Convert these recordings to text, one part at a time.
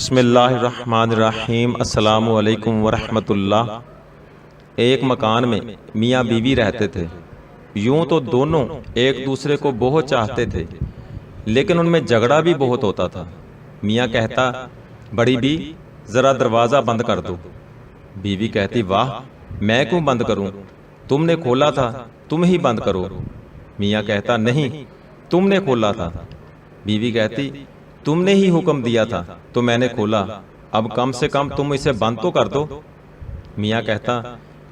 بسم اللہ الرحمن الرحیم۔ السلام علیکم ورحمۃ اللہ۔ ایک مکان میں میاں بیوی رہتے تھے۔ یوں تو دونوں ایک دوسرے کو بہت چاہتے تھے، لیکن ان میں جھگڑا بھی بہت ہوتا تھا۔ میاں کہتا، بڑی بی ذرا دروازہ بند کر دو۔ بیوی کہتی، واہ میں کیوں بند کروں، تم نے کھولا تھا، تم ہی بند کرو۔ میاں کہتا، نہیں تم نے کھولا تھا۔ بیوی کہتی، تم نے ہی حکم دیا تھا تو میں نے کھولا، اب کم سے کم تم اسے بند تو کر دو۔ میاں کہتا،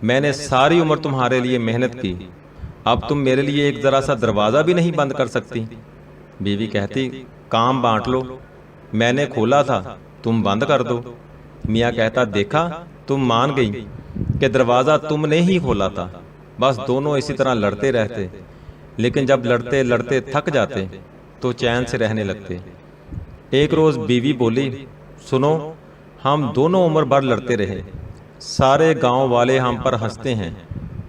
میں نے ساری عمر تمہارے لیے محنت کی، اب تم میرے لیے ایک ذرا سا دروازہ بھی نہیں بند کر سکتی۔ بیوی کہتی، کام بانٹ لو، میں نے کھولا تھا تم بند کر دو۔ میاں کہتا، دیکھا تم مان گئی کہ دروازہ تم نے ہی کھولا تھا۔ بس دونوں اسی طرح لڑتے رہتے، لیکن جب لڑتے لڑتے تھک جاتے تو چین سے رہنے لگتے۔ ایک روز بیوی بولی، سنو ہم دونوں عمر بھر لڑتے رہے، سارے گاؤں والے ہم پر ہنستے ہیں،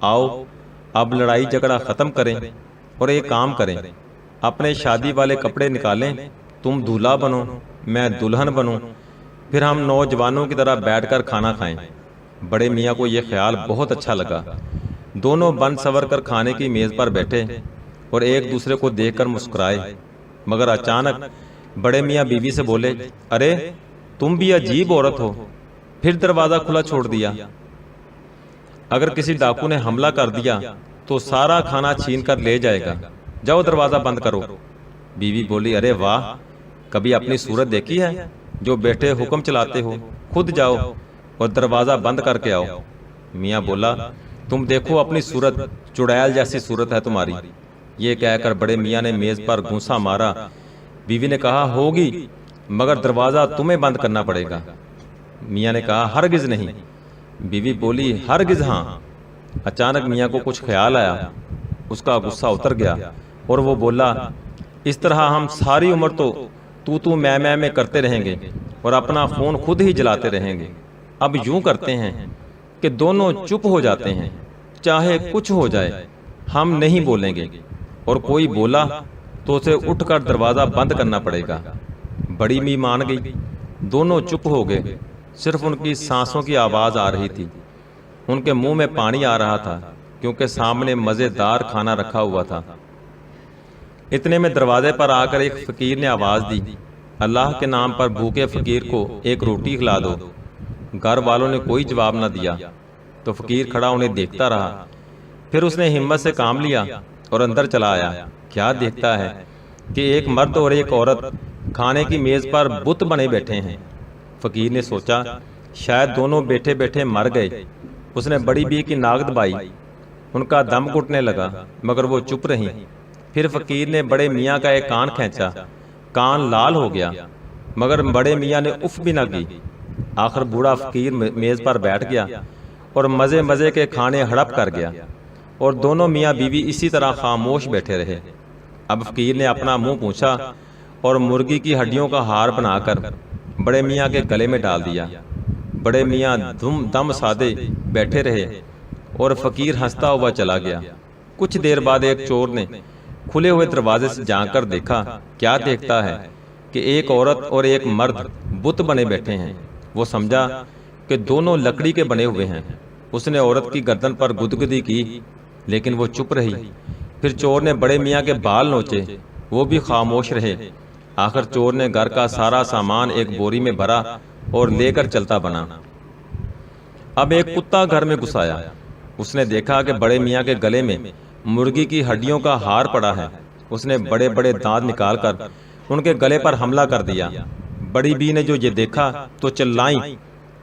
آؤ اب لڑائی جھگڑا ختم کریں اور ایک کام کریں، اپنے شادی والے کپڑے نکالیں، تم دولہا بنو میں دلہن بنوں، پھر ہم نوجوانوں کی طرح بیٹھ کر کھانا کھائیں۔ بڑے میاں کو یہ خیال بہت اچھا لگا۔ دونوں بن سور کر کھانے کی میز پر بیٹھے اور ایک دوسرے کو دیکھ کر مسکرائے، مگر اچانک بڑے میاں بیوی سے بولے، ارے تم بھی عجیب عورت ہو، پھر دروازہ کھلا چھوڑ دیا، اگر کسی ڈاکو نے حملہ کر دیا تو سارا کھانا چھین کر لے جائے گا، جاؤ دروازہ بند کرو۔ بیوی بولی، ارے واہ، کبھی اپنی صورت دیکھی ہے جو بیٹھے حکم چلاتے ہو، خود جاؤ اور دروازہ بند کر کے آؤ۔ میاں بولا، تم دیکھو اپنی صورت، چڑیل جیسی صورت ہے تمہاری۔ یہ کہہ کر بڑے میاں نے میز پر گھونسا مارا۔ بیوی نے کہا، ہوگی مگر دروازہ تمہیں بند کرنا پڑے گا۔ میاں نے کہا، ہرگز نہیں۔ بیوی بولی، ہرگز ہاں۔ اچانک میاں کو کچھ خیال آیا، اس کا غصہ اتر گیا اور وہ بولا، اس طرح ہم ساری عمر تو میں کرتے رہیں گے اور اپنا خون خود ہی جلاتے رہیں گے۔ اب یوں کرتے ہیں کہ دونوں چپ ہو جاتے ہیں، چاہے کچھ ہو جائے ہم نہیں بولیں گے، اور کوئی بولا تو اسے اٹھ کر دروازہ بند کرنا پڑے گا۔ بڑی می مان گئی، دونوں چپ ہو گئے، صرف ان کی سانسوں کی آواز آ رہی تھی۔ ان کے منہ میں پانی آ رہا تھا کیونکہ سامنے مزیدار کھانا رکھا ہوا تھا۔ اتنے میں دروازے پر آ کر ایک فقیر نے آواز دی، اللہ کے نام پر بھوکے فقیر کو ایک روٹی کھلا دو۔ گھر والوں نے کوئی جواب نہ دیا تو فقیر کھڑا انہیں دیکھتا رہا، پھر اس نے ہمت سے کام لیا اور اندر چلا آیا۔ کیا دیکھتا ہے کہ ایک مرد اور ایک عورت کھانے کی میز پر بت بنے بیٹھے ہیں۔ فقیر نے سوچا شاید دونوں بیٹھے بیٹھے مر گئے۔ اس نے بڑی بی کی ناک دبائی، ان کا دم گھٹنے لگا مگر وہ چپ رہی۔ پھر فقیر نے بڑے میاں کا ایک کان کھینچا، کان لال ہو گیا مگر بڑے میاں نے اف بھی نہ کی۔ آخر بوڑھا فقیر میز پر بیٹھ گیا اور مزے مزے کے کھانے ہڑپ کر گیا، اور دونوں میاں بیوی اسی طرح خاموش بیٹھے رہے۔ اب فقیر نے اپنا منہ پونچھا اور مرغی کی ہڈیوں کا ہار بنا کر بڑے میاں کے گلے میں ڈال دیا۔ بڑے میاں دم سادے بیٹھے رہے اور فقیر ہنستا ہوا چلا گیا۔ کچھ دیر بعد ایک چور نے کھلے ہوئے دروازے سے جھانک کر دیکھا۔ کیا دیکھتا ہے کہ ایک عورت اور ایک مرد بت بنے بیٹھے ہیں۔ وہ سمجھا کہ دونوں لکڑی کے بنے ہوئے ہیں۔ اس نے عورت کی گردن پر گدگدی کی لیکن وہ چپ رہی۔ پھر چور نے بڑے میاں کے بال نوچے، وہ بھی خاموش رہے۔ آخر چور نے گھر کا سارا سامان ایک بوری میں بھرا اور لے کر چلتا بنا۔ اب ایک کتا گھر میں گھس آیا۔ اس نے دیکھا کہ بڑے میاں کے گلے میں مرغی کی ہڈیوں کا ہار پڑا ہے۔ اس نے بڑے بڑے دانت نکال کر ان کے گلے پر حملہ کر دیا۔ بڑی بی نے جو یہ دیکھا تو چلائیں،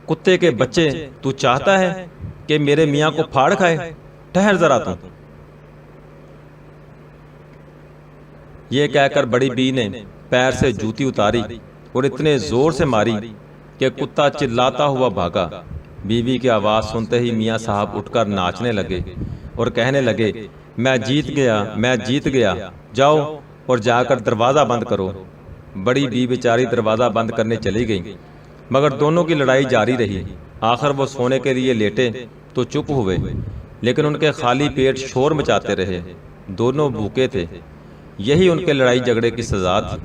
کتے کے بچے، تو چاہتا ہے کہ میرے میاں کو پھاڑ کھائے؟ ٹھہر ذرا تو۔ یہ کہہ کر بڑی بی نے پیر سے جوتی اتاری اور اتنے زور سے ماری کہ کتا چلاتا ہوا بھاگا۔ بیوی کی آواز سنتے ہی میاں صاحب اٹھ کر ناچنے لگے اور کہنے لگے، میں جیت گیا، میں جیت گیا، جاؤ اور جا کر دروازہ بند کرو۔ بڑی بی بیچاری دروازہ بند کرنے چلی گئی مگر دونوں کی لڑائی جاری رہی۔ آخر وہ سونے کے لیے لیٹے تو چپ ہوئے، لیکن ان کے خالی پیٹ شور مچاتے رہے۔ دونوں بھوکے تھے، یہی ان کے لڑائی جھگڑے کی سزا تھی۔